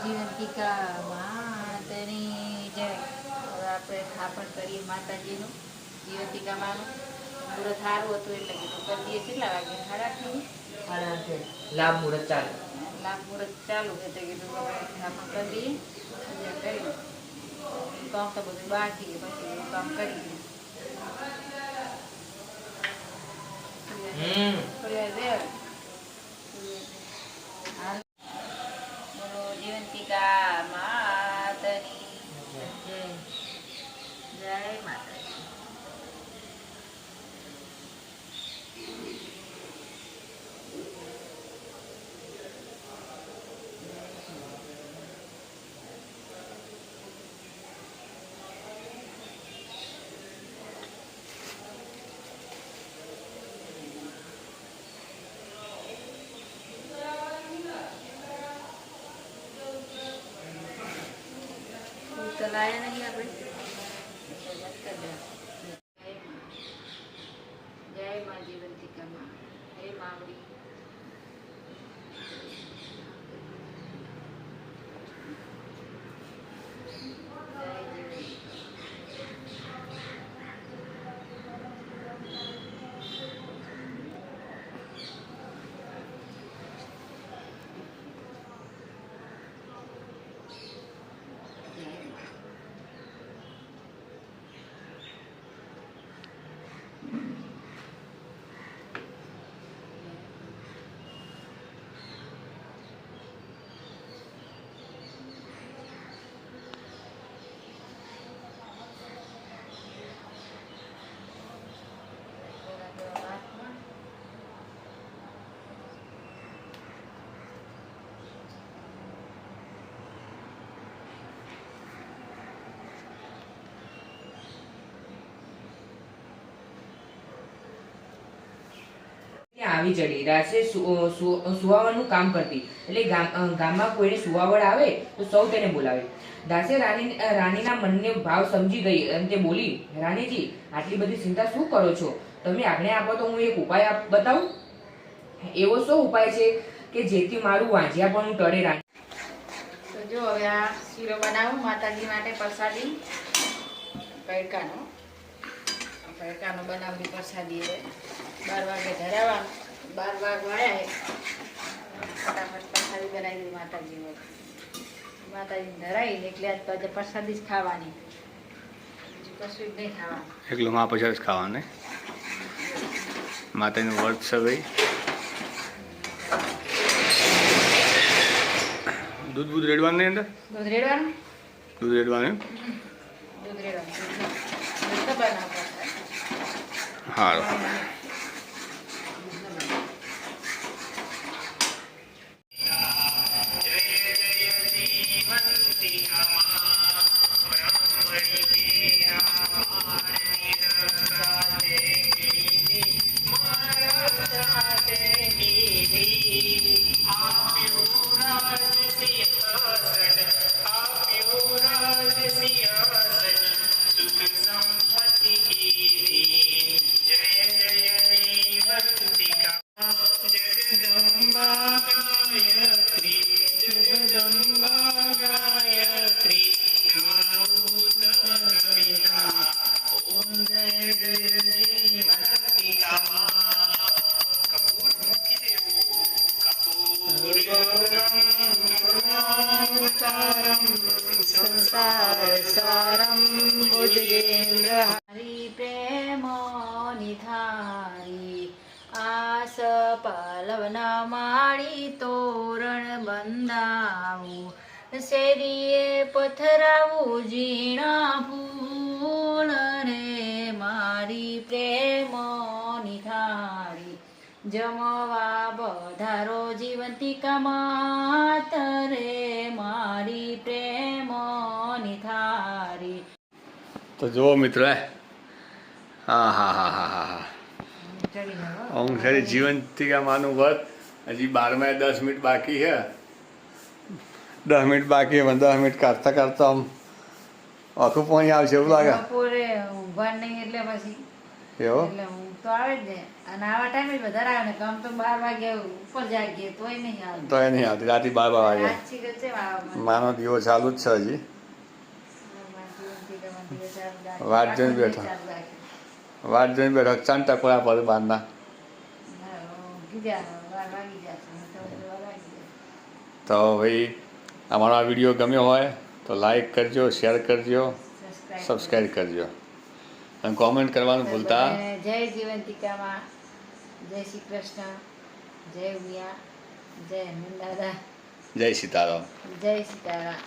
જીવંતિકા માતની જય. હવે આપણે સ્થાપન કરીએ માતાજીનું. જીવંતિકા માનું મુહૂર્ત સારું હતું એટલે કીધું કરી દઈએ. કેટલા વાગે? 8:30. લાભ મુહૂર્ત ચાલુ. લાભ મુહૂર્ત ચાલુ છે તો કીધું સ્થાપન કરી દઈએ. પૂજા કરી કામ તો બધું બાકી પછી એવું કામ કરી દઈએ. બોલો જીવંતિકા માતની જય માતાજી. તો લાયા નહીં આપણે. જય માં જીવંતિકા માં. હે માવડી. આવી ચડી રાત્રે સુવાવડનું કામ કરતી. એટલે ગામમાં કોઈને સુવાવડ આવે તો સૌ તેને બોલાવે. દાસે રાણીના મનને ભાવ સમજી ગઈ અને તે બોલી, રાણીજી, આટલી બધી ચિંતા શું કરો છો? તમે આજ્ઞા આપો તો હું એક ઉપાય બતાવું. એવો શો ઉપાય છે કે જેથી મારું વાંઝિયાપણું ટળે? રાણી તો જો હવે આ શીરો બનાવું માતાજી માટે પ્રસાદી. પૈડકાનો બનાવવી પ્રસાદી. હવે 12 વાગે ધરાવવાનું. 12 વાગ્યા ફટાફટ પ્રસાદી બનાવી દીધી માતાજી હોય. માતાજી ધરાવી એટલે આજ પછી પ્રસાદી જ ખાવાની, બીજું કશું જ નહીં ખાવાનું. એકલું માં પછી જ ખાવાનું. માતાજીનું વ્રત છે ભાઈ. દૂધ બૂધ રેડવાનું નહીં અંદર? દૂધ રેડવાનું. દૂધ રેડવાનું. દૂધ બનાવતા સારું. હરી પ્રેમ નિધારી આસ પલવના માળી તોરણ બંધાવું શેરીએ પથરાવું ઝીણા ફૂલ રે મારી પ્રેમ નિધારી જમવા બધારો જીવંતિકા માત રે મારી પ્રેમ નિધારી. તો જુઓ મિત્રો, હા હા હા હા હા હા હું સારી જીવંતિકા માનું વ્રત. હજી 12 10 મિનિટ બાકી છે. 10 મિનિટ બાકી, 10 મિનિટ કાઢતા કાઢતા આમ આખું પાણી આવશે એવું લાગે. બપોરે ઊંઘવા નહીં એટલે પછી એવો એટલે હું તો આવે જ ને અને આવા ટાઈમે જ વધારે આવે ને કામ તો 12 વાગે ઉપર જાગીએ તોય નહીં આવે તો એ નહીં આવતી રાતે 12 વાગે આછી ગચે આવવામાં માનો દીવો ચાલુ જ છે હજી વાટ જોઈને બેઠો. વાટ જોઈને બેઠો ચાંદ ટકોરા પર બહારના તો ભાઈ અમારો આ વિડીયો ગમ્યો હોય તો લાઈક કરજો, શેર કરજો, સબસ્ક્રાઈબ કરજો અને કોમેન્ટ કરવાનું ભૂલતા. જય જીવંતિકામાં, જય શ્રી કૃષ્ણ, જય ઉમિયા, જય હનુમાન દાદા, જય સીતારામ. જય સીતારામ.